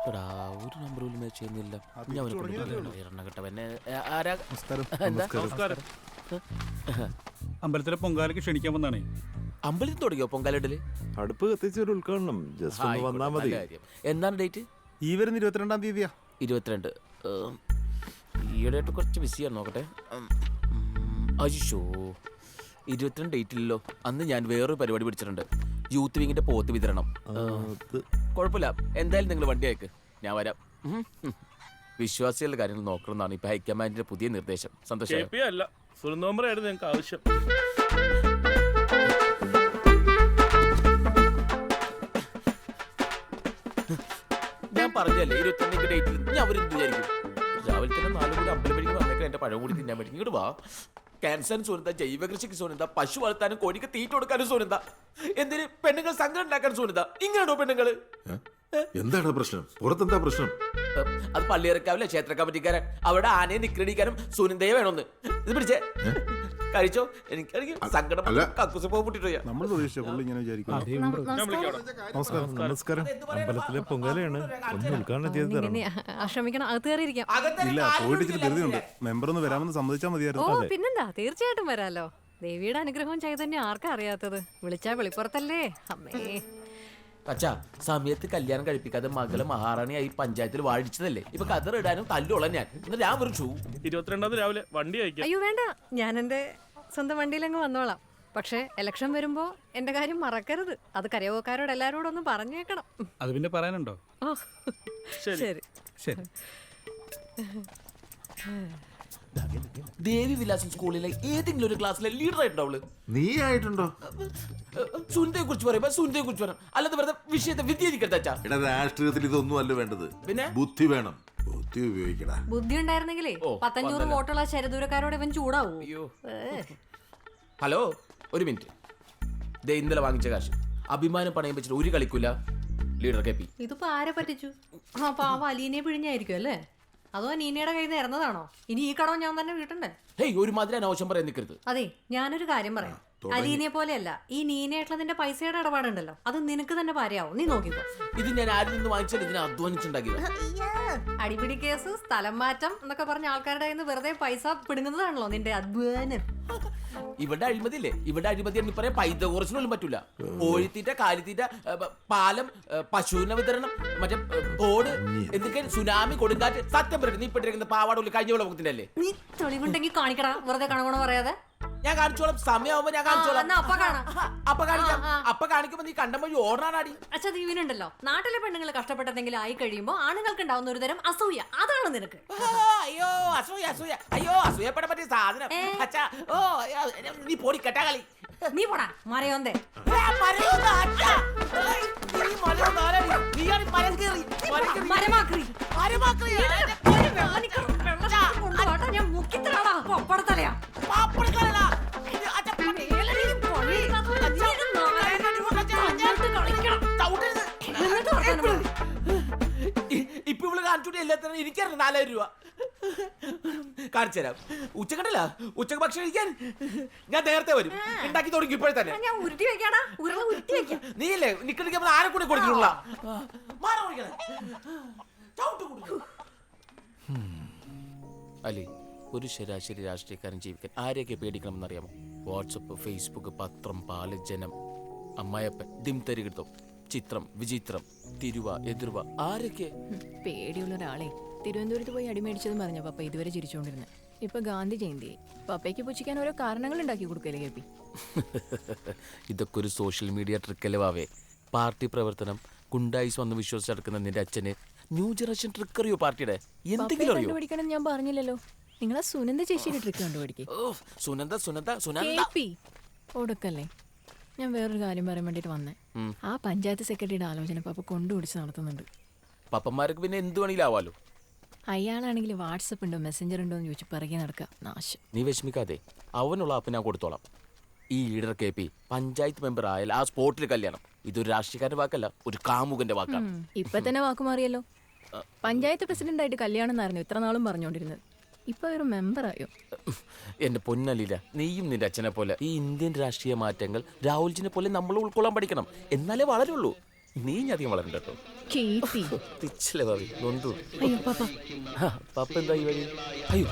എടാ ഒരു നമ്പർ പോലും മാച്ച് ചെയ്യുന്നില്ല. ഞാൻ ആരാ അമ്പലത്തിലെ പൊങ്കാലയ്ക്ക് ക്ഷണിക്കാൻ വന്നാണേ. അമ്പലത്തിൽ തുടങ്ങിയോ പൊങ്കാലിടല്? അടുപ്പ് കത്തിച്ചൊരു ഉദ്ഘാടനം ജസ്റ്റ് ഒന്ന് വന്നാ മതി. എന്താണ് ഡേറ്റ്? ഈ വരുന്ന 22-ാം തീയതിയാ. 22. ഈയിടെയായിട്ട് കുറച്ച് ബിസിയാണ്. നോക്കട്ടെ. അയ്യോ 22 ഡേറ്റ് ഇല്ലല്ലോ. അന്ന് ഞാൻ വേറൊരു പരിപാടി പിടിച്ചിട്ടുണ്ട്. യൂത്ത് വിങ്ങിന്റെ പോത്ത് വിതരണം. കുഴപ്പമില്ല, എന്തായാലും നിങ്ങൾ വണ്ടി അയക്ക്, ഞാൻ വരാം. വിശ്വാസികളുടെ കാര്യങ്ങൾ നോക്കണമെന്നാണ് ഇപ്പൊ ഹൈക്കമാൻഡിന്റെ പുതിയ നിർദ്ദേശം. സന്തോഷം. ഞങ്ങൾക്ക് ആവശ്യം. ഞാൻ പറഞ്ഞല്ലേ 22 ഡേറ്റിൽ ഞാൻ അവരെന്ത് വിചാരിക്കും? രാവിലെ തന്നെ 4 കൂടി അമ്പലം വഴിക്ക് വന്നേക്കാൻ എന്റെ പഴം കൂടി തിന്നാൻ പറ്റും. ഇങ്ങോട്ട് വാ. ക്യാൻസറിന് സൂനന്ത, ജൈവ കൃഷിക്ക് സൂനന്ത, പശു വളർത്താനും കോഴിക്ക് തീറ്റ കൊടുക്കാനും സൂനന്ത, എന്തിന് പെണ്ണുങ്ങൾ സംഘം ഉണ്ടാക്കാൻ സൂനന്ത. ഇങ്ങനെയാണോ പെണ്ണുങ്ങള്? എന്താണ് പ്രശ്നം? പുറത്തെന്താ പ്രശ്നം? അത് പള്ളിയിറക്കാവില്ല ക്ഷേത്ര കമ്മിറ്റിക്കാരൻ. അവിടെ ആനയെ നിക്രടിക്കാനും സുനന്ദയെ വേണമെന്ന്. ഇത് പിടിച്ചേ കഴിച്ചോ. എനിക്കാണെങ്കിൽ സങ്കടം കക്കൂസ് പോയിട്ടില്ല. നമ്മൾ നമസ്കാരം. അമ്പലത്തിലെ പൊങ്കാലയാണ്. ഒന്ന് ഉദ്ഘാടനം ചെയ്ത് തരണം. ഇല്ല, പോയിട്ട് ധൃതിയുണ്ട്. മെമ്പർ ഒന്ന് വരാമെന്ന് സമ്മതിച്ചാൽ മതിയായിരുന്നു. പിന്നെന്താ, തീർച്ചയായിട്ടും വരാലോ. ദേവിയുടെ അനുഗ്രഹവും ചൈതന്യം ആർക്കാ അറിയാത്തത്? വിളിച്ചാ വെളിപ്പുറത്തല്ലേ അമ്മേ. അച്ഛാ, സമയത്ത് കല്യാണം കഴിപ്പിക്കാതെ മകള് മഹാറാണിയായി പഞ്ചായത്തിൽ വാഴിച്ചതല്ലേ. ഇപ്പൊ കതറിടാനും തല്ലുള്ള ഞാൻ വിളിച്ചു. 22 രാവിലെ വണ്ടി അയക്കാം. അയ്യോ വേണ്ട, ഞാൻ എന്റെ സ്വന്തം വണ്ടിയിലങ്ങ് വന്നോളാം. പക്ഷെ ഇലക്ഷൻ വരുമ്പോ എന്റെ കാര്യം മറക്കരുത്. അത് കരയോഗക്കാരോട് എല്ലാരോടും ഒന്ന് പറഞ്ഞേക്കണം. അത് പിന്നെ പറയാനുണ്ടോ? ഓ ശരി ശരി. ദേവി വിലാസം സ്കൂളിലെ ഏതെങ്കിലും ഒരു ക്ലാസ്സിലെ ലീഡർ ആയിട്ടുണ്ടോ അവള്? നീ ആയിട്ടുണ്ടോ? സുനിതയെ കുറിച്ച് പറയുമ്പോ സുനിതയെ കുറിച്ച് പറയണം, അല്ലാതെ വെറുതെ വിഷയത്തെ വ്യതിചരിക്കരുത് അച്ഛാ. എടാ, രാഷ്ട്രീയത്തിൽ ഇതൊന്നും അല്ല വേണ്ടത്. പിന്നെ ബുദ്ധി വേണം. ബുദ്ധി ഉപയോഗിക്കടാ. ബുദ്ധി ഉണ്ടായിരുന്നെങ്കിലേ 500 വോട്ടുള്ള ശരദൂരക്കാരോട് ഇവൻ ചൂടാവൂ. ഹലോ, ഒരു മിനിറ്റ്. ദേ ഇന്നലെ വാങ്ങിച്ച കാശ് അഭിമാനം പണയം വെച്ചിട്ട് ഒരു കളിക്കൂല ലീഡർ കെ പി. ഇതിപ്പോ ആരെ പറ്റിച്ചു? ആ പാവ അലീനെ പിഴിഞ്ഞായിരിക്കും അല്ലേ? അതോ നീനയുടെ കയ്യിൽ നിന്ന് ഇറന്നതാണോ? ഇനി ഈ കടവും ഞാൻ തന്നെ വീട്ടണ്ടേ? ഹേയ്, ഒരു മാതിരി അനാവശ്യം പറയാൻ നിൽക്കരുത്. അതെ, ഞാനൊരു കാര്യം പറയാം. അലീനെ പോലെയല്ല, ഈ നീനയായിട്ടുള്ളതിന്റെ പൈസയുടെ ഇടപാടുണ്ടല്ലോ, അത് നിനക്ക് തന്നെ ഭാര്യയാവും. നീ നോക്കിക്കോ. ഇത് ഞാൻ ആരിൽ നിന്ന് വാങ്ങിച്ചാൽ ഇതിനെ അധ്വാനിച്ചുണ്ടാക്കിയത്. അടിപിടി കേസ്, സ്ഥലം മാറ്റം എന്നൊക്കെ പറഞ്ഞ ആൾക്കാരുടെ കയ്യിൽ നിന്ന് വെറുതെ പൈസ പിടുങ്ങുന്നതാണല്ലോ നിന്റെ അധ്വാനം. ഇവിടെ അഴിമതിയില്ലേ? ഇവിടെ അഴിമതി എന്ന് പറയാൻ പൈതകോറച്ചിനൊന്നും പറ്റൂല. കോഴിത്തീറ്റ, കാലിത്തീറ്റ, പാലം, പശുവിന വിതരണം, മറ്റേ ബോർഡ്, എന്തൊക്കെ സുനാമി, കൊടുങ്കാറ്റ്. സത്യം പറയും, നീ ഇപ്പിട്ടിരിക്കുന്ന പാവാടുള്ളി കഴിഞ്ഞ വെള്ളത്തിന്റെ അല്ലേ? നീ തെളിവുണ്ടെങ്കിൽ കാണിക്കടാ, വെറുതെ കണകണ പറയാതെ. ഞാൻ കാണിച്ചോളാം, സമയമാകുമ്പോ ഞാൻ കാണിച്ചോളാം. അപ്പൊ കാണിക്കാം. അപ്പൊ കാണിക്കുമ്പോ നീ കണ്ട വഴി ഓടാനാടി. അച്ഛാ, ദീവിനുണ്ടല്ലോ, നാട്ടിലെ പെണ്ണുങ്ങൾ കഷ്ടപ്പെട്ടെന്തെങ്കിലും ആയി കഴിയുമ്പോ ആണുങ്ങൾക്ക് ഉണ്ടാവുന്ന ഒരു തരം അസൂയ. അതാണ് നിനക്ക്. അയ്യോ അസൂയ, അസൂയ. അയ്യോ, അസൂയപ്പെടാൻ പറ്റിയ സാധനം. അച്ഛാ, ഓ നീ പോടി കെട്ടാ കളി. നീ പോടാ മരയോന്തേ. ഞാൻ മുക്കിത്തരാടാ പപ്പടത്തലയാ. ഇപ്പൊ ഇവള് കാണിച്ചോണ്ടി എല്ലാത്തിനും എനിക്കറിയാം 4000 രൂപ കാണിച്ചു തരാം. ഉച്ചക്കട്ടല്ല, ഉച്ചക്ക് ഭക്ഷണം കഴിക്കാൻ ഞാൻ നേരത്തെ വരും. ഉണ്ടാക്കി തുടങ്ങി ഇപ്പോഴെ തന്നെ. നീയല്ലേ നിക്കടിക്കാൻ ആരെ കൂടെ കൊടുത്തിട്ടുള്ള അല്ലേ? ഒരു ശരാശരി രാഷ്ട്രീയക്കാരൻ ജീവിക്കാൻ ആരെയൊക്കെ പേടിക്കണമെന്നറിയാമോ? വാട്സപ്പ്, ഫേസ്ബുക്ക്, പത്രം, പാല്, ജനം, അമ്മായപ്പൻ, ദിംതരികിടത്തം, ചിത്രം, വിചിത്രം, തിരുവ, എതിർവ, ആരൊക്കെ? പേടിയുള്ള ഒരാളെ തിരുവനന്തപുരത്ത് പോയി അടിമേടിച്ചതും പറഞ്ഞ പപ്പ ഇതുവരെ ചിരിച്ചുകൊണ്ടിരുന്നത്. ഇപ്പൊ ഗാന്ധി ജയന്തി പപ്പയ്ക്ക് പുച്ഛിക്കാൻ ഓരോ കാരണങ്ങൾ ഉണ്ടാക്കി കൊടുക്കല്ലേ കേൾപ്പി. ഇതൊക്കെ ഒരു സോഷ്യൽ മീഡിയ ട്രിക്കല്ലേ വാവേ? പാർട്ടി പ്രവർത്തനം ഗുണ്ടായിസ് വന്ന് വിശ്വസിച്ചെടുക്കുന്ന നിന്റെ അച്ഛന് ന്യൂ ജനറേഷൻ ട്രിക്ക് അറിയോ? പാർട്ടിയുടെ എന്തെങ്കിലും അറിയോ? കണ്ടുപിടിക്കണം ഞാൻ പറഞ്ഞില്ലല്ലോ. നിങ്ങളെ സുനന്ദ ചേച്ചിയുടെ ട്രിക്ക് കണ്ടുപിടിക്കേ. സുനന്ദ സുനന്ദ സുനന്ദ ഓടക്കല്ലേ. ഞാൻ വേറൊരു കാര്യം പറയാൻ വേണ്ടിട്ട് വന്നേ. ആ പഞ്ചായത്ത് സെക്രട്ടറിയുടെ ആലോചന പപ്പ കൊണ്ടുപിടിച്ച് നടത്തുന്നുണ്ട്. പപ്പന്മാർക്ക് പിന്നെ എന്ത് വേണമെങ്കിലും ആവാലോ. അയാളാണെങ്കിൽ വാട്സപ്പ് ഉണ്ടോ മെസ്സഞ്ചർ ഉണ്ടോ എന്ന് ചോദിച്ചു പിറകെ നടക്കുക. നാശം. നീ വിഷമിക്കാതെ, അവനുള്ള ആപ്പ് ഞാൻ കൊടുത്തോളാം. ഈ leader K P panchayat member ആയാൽ ആ സ്പോട്ടിൽ കല്യാണം. ഇതൊരു രാഷ്ട്രീയക്കാരന്റെ വാക്കല്ല, ഒരു കാമുകന്റെ വാക്കാണ്. ഇപ്പൊ തന്നെ വാക്ക് മാറിയല്ലോ. പഞ്ചായത്ത് പ്രസിഡന്റ് ആയിട്ട് കല്യാണം എന്നായിരുന്നു ഇത്ര നാളും പറഞ്ഞുകൊണ്ടിരുന്നത്. ഇപ്പൊ ഒരു മെമ്പറായോ? എന്റെ പൊന്നലില്ല, നീയും നിന്റെ അച്ഛനെ പോലെ ഈ ഇന്ത്യൻ രാഷ്ട്രീയ മാറ്റങ്ങൾ രാഹുൽജിനെ പോലെ നമ്മൾ ഉൾക്കൊള്ളാൻ പഠിക്കണം. എന്നാലേ വളരുള്ളൂ. നീ ഞാൻ അധികം വളരണ്ട കേട്ടോ. കീർത്തി തിച്ചില്ലേ ഭാവി നൊന്തു. അയ്യോ പാപ്പ പപ്പ എന്താ ഈ വഴി? അയ്യോ